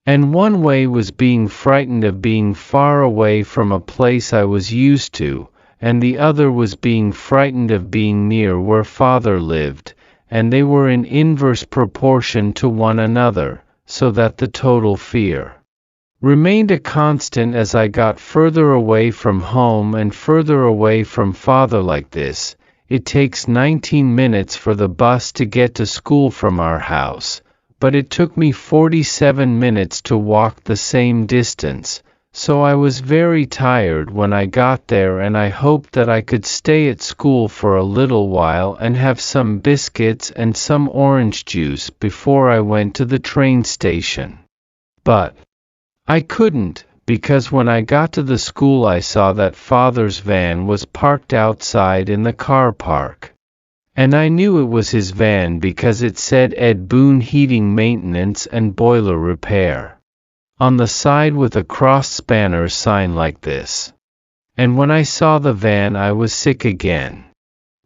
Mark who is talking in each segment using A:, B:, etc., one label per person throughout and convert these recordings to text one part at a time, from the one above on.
A: And one way was being frightened of being far away from a place I was used to, and the other was being frightened of being near where Father lived, and they were in inverse proportion to one another, so that the total fear remained a constant as I got further away from home and further away from Father. Like this, it takes 19 minutes for the bus to get to school from our house, but it took me 47 minutes to walk the same distance, so I was very tired when I got there, and I hoped that I could stay at school for a little while and have some biscuits and some orange juice before I went to the train station. But I couldn't, because when I got to the school I saw that Father's van was parked outside in the car park. And I knew it was his van because it said Ed Boone Heating Maintenance and Boiler Repair on the side with a cross spanner sign like this. And when I saw the van I was sick again.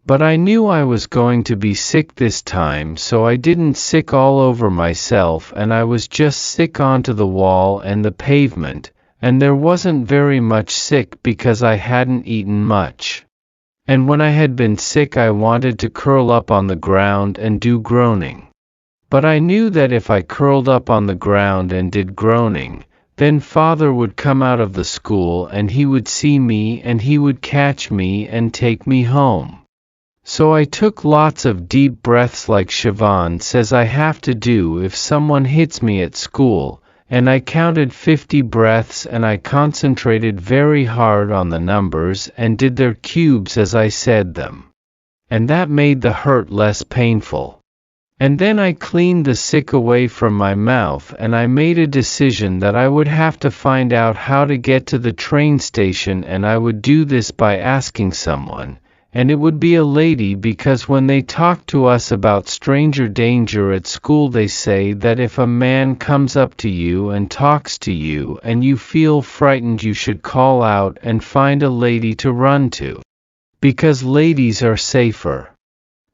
A: But I knew I was going to be sick this time, so I didn't sick all over myself, and I was just sick onto the wall and the pavement, and there wasn't very much sick because I hadn't eaten much. And when I had been sick I wanted to curl up on the ground and do groaning. But I knew that if I curled up on the ground and did groaning, then Father would come out of the school and he would see me and he would catch me and take me home. So I took lots of deep breaths like Siobhan says I have to do if someone hits me at school, and I counted 50 breaths and I concentrated very hard on the numbers and did their cubes as I said them. And that made the hurt less painful. And then I cleaned the sick away from my mouth, and I made a decision that I would have to find out how to get to the train station, and I would do this by asking someone, and it would be a lady, because when they talk to us about stranger danger at school they say that if a man comes up to you and talks to you and you feel frightened you should call out and find a lady to run to, because ladies are safer.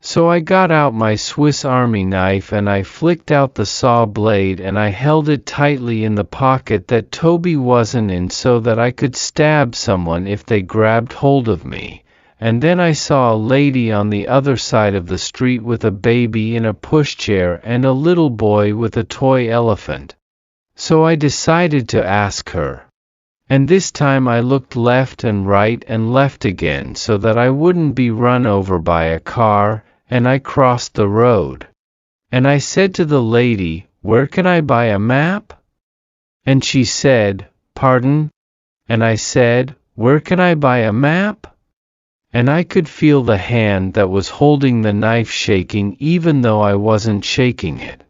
A: So I got out my Swiss Army knife and I flicked out the saw blade and I held it tightly in the pocket that Toby wasn't in so that I could stab someone if they grabbed hold of me. And then I saw a lady on the other side of the street with a baby in a pushchair and a little boy with a toy elephant. So I decided to ask her. And this time I looked left and right and left again so that I wouldn't be run over by a car, and I crossed the road. And I said to the lady, "Where can I buy a map?" And she said, "Pardon?" And I said, "Where can I buy a map?" And I could feel the hand that was holding the knife shaking even though I wasn't shaking it.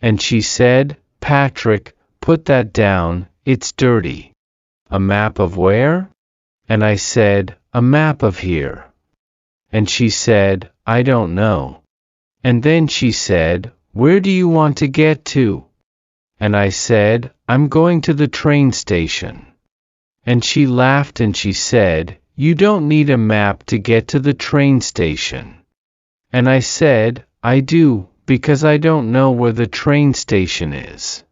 A: And she said, "Patrick, put that down, it's dirty." "A map of where?" And I said, "A map of here." And she said, "I don't know." And then she said, "Where do you want to get to?" And I said, "I'm going to the train station." And she laughed and she said, "You don't need a map to get to the train station." And I said, "I do, because I don't know where the train station is."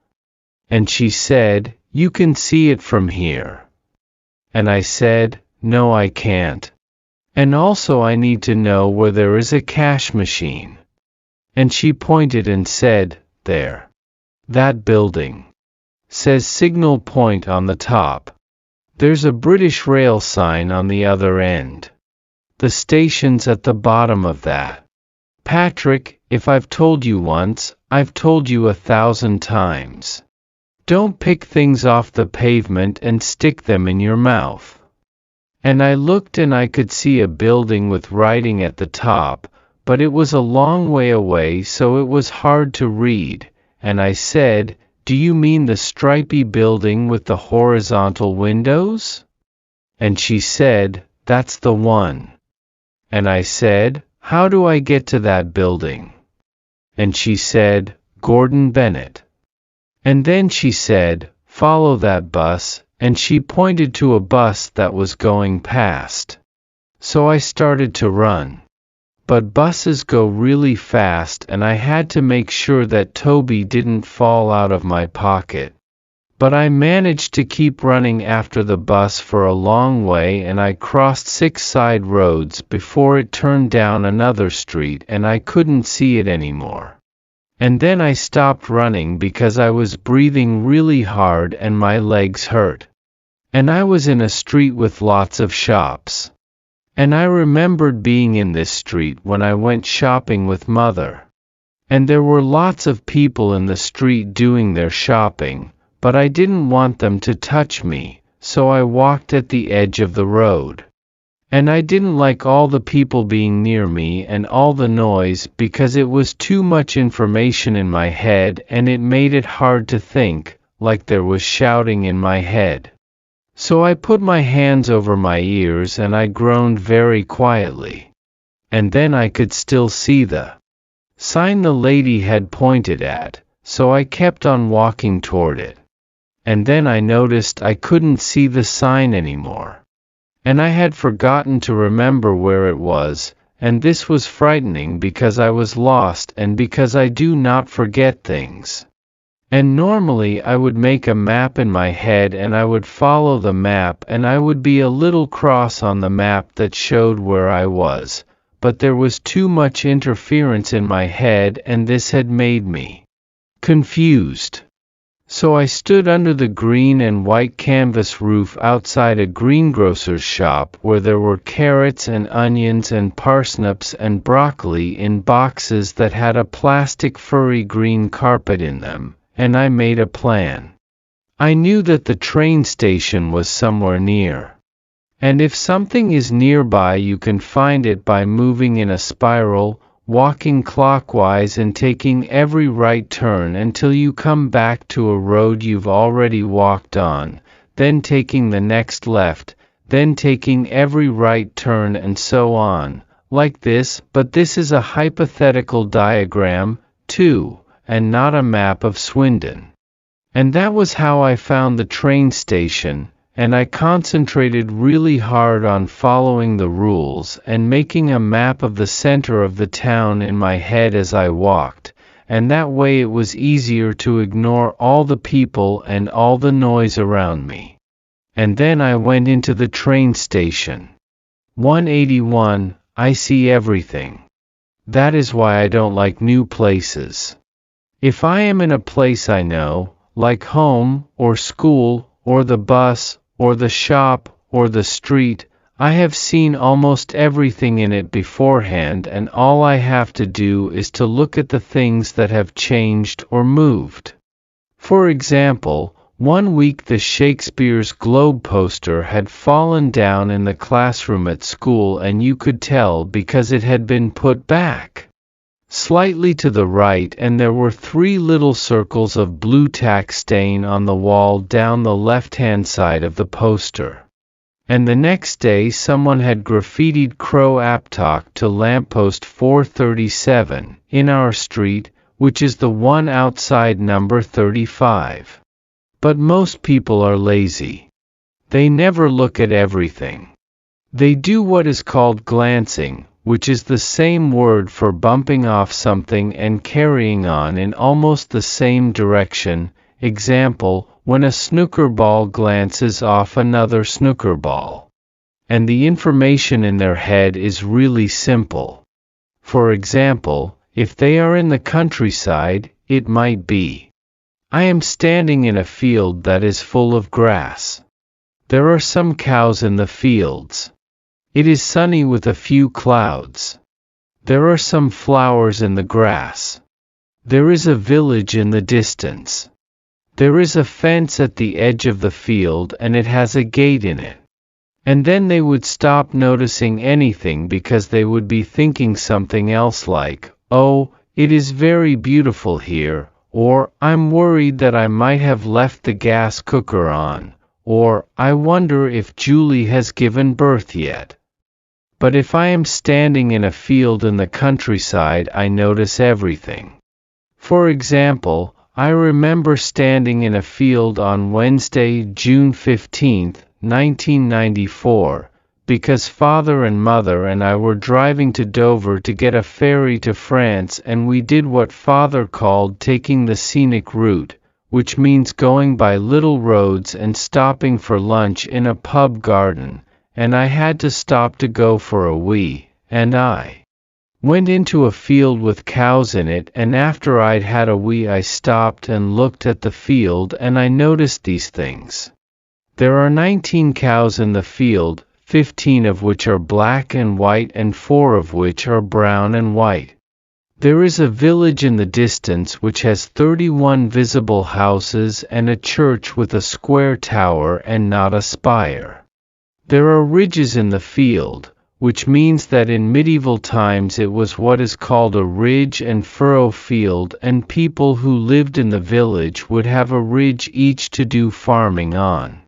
A: And she said, "You can see it from here." And I said, "No, I can't. And also I need to know where there is a cash machine." And she pointed and said, "There. That building. Says Signal Point on the top. There's a British Rail sign on the other end. The station's at the bottom of that." Patrick, if I've told you once, I've told you 1,000 times. Don't pick things off the pavement and stick them in your mouth. And I looked and I could see a building with writing at the top, but it was a long way away so it was hard to read, and I said, "Do you mean the stripy building with the horizontal windows?" And she said, "That's the one." And I said, "How do I get to that building?" And she said, "Gordon Bennett." And then she said, "Follow that bus," and she pointed to a bus that was going past. So I started to run. But buses go really fast and I had to make sure that Toby didn't fall out of my pocket. But I managed to keep running after the bus for a long way, and I crossed 6 side roads before it turned down another street and I couldn't see it anymore. And then I stopped running because I was breathing really hard and my legs hurt. And I was in a street with lots of shops. And I remembered being in this street when I went shopping with Mother. And there were lots of people in the street doing their shopping, but I didn't want them to touch me, so I walked at the edge of the road. And I didn't like all the people being near me and all the noise because it was too much information in my head and it made it hard to think, like there was shouting in my head. So I put my hands over my ears and I groaned very quietly. And then I could still see the sign the lady had pointed at, so I kept on walking toward it. And then I noticed I couldn't see the sign anymore. And I had forgotten to remember where it was, and this was frightening because I was lost and because I do not forget things. And normally I would make a map in my head and I would follow the map and I would be a little cross on the map that showed where I was, but there was too much interference in my head and this had made me confused. So I stood under the green and white canvas roof outside a greengrocer's shop where there were carrots and onions and parsnips and broccoli in boxes that had a plastic furry green carpet in them, and I made a plan. I knew that the train station was somewhere near. And if something is nearby you can find it by moving in a spiral, walking clockwise and taking every right turn until you come back to a road you've already walked on, then taking the next left, then taking every right turn and so on, like this, but this is a hypothetical diagram, too, and not a map of Swindon. And that was how I found the train station, and I concentrated really hard on following the rules and making a map of the center of the town in my head as I walked, and that way it was easier to ignore all the people and all the noise around me. And then I went into the train station. 181, I see everything. That is why I don't like new places. If I am in a place I know, like home, or school, or the bus, or the shop, or the street, I have seen almost everything in it beforehand and all I have to do is to look at the things that have changed or moved. For example, one week the Shakespeare's Globe poster had fallen down in the classroom at school and you could tell because it had been put back slightly to the right and there were 3 little circles of blue tack stain on the wall down the left-hand side of the poster. And the next day someone had graffitied Crow Aptok to lamppost 437 in our street, which is the one outside number 35. But most people are lazy. They never look at everything. They do what is called glancing, which is the same word for bumping off something and carrying on in almost the same direction. Example, when a snooker ball glances off another snooker ball. And the information in their head is really simple. For example, if they are in the countryside, it might be, I am standing in a field that is full of grass. There are some cows in the fields. It is sunny with a few clouds. There are some flowers in the grass. There is a village in the distance. There is a fence at the edge of the field and it has a gate in it. And then they would stop noticing anything because they would be thinking something else like, oh, it is very beautiful here, or I'm worried that I might have left the gas cooker on, or I wonder if Julie has given birth yet. But if I am standing in a field in the countryside, I notice everything. For example, I remember standing in a field on Wednesday, June 15, 1994, because Father and Mother and I were driving to Dover to get a ferry to France and we did what Father called taking the scenic route, which means going by little roads and stopping for lunch in a pub garden, and I had to stop to go for a wee, and I went into a field with cows in it, and after I'd had a wee I stopped and looked at the field and I noticed these things. There are 19 cows in the field, 15 of which are black and white and 4 of which are brown and white. There is a village in the distance which has 31 visible houses and a church with a square tower and not a spire. There are ridges in the field, which means that in medieval times it was what is called a ridge and furrow field, and people who lived in the village would have a ridge each to do farming on.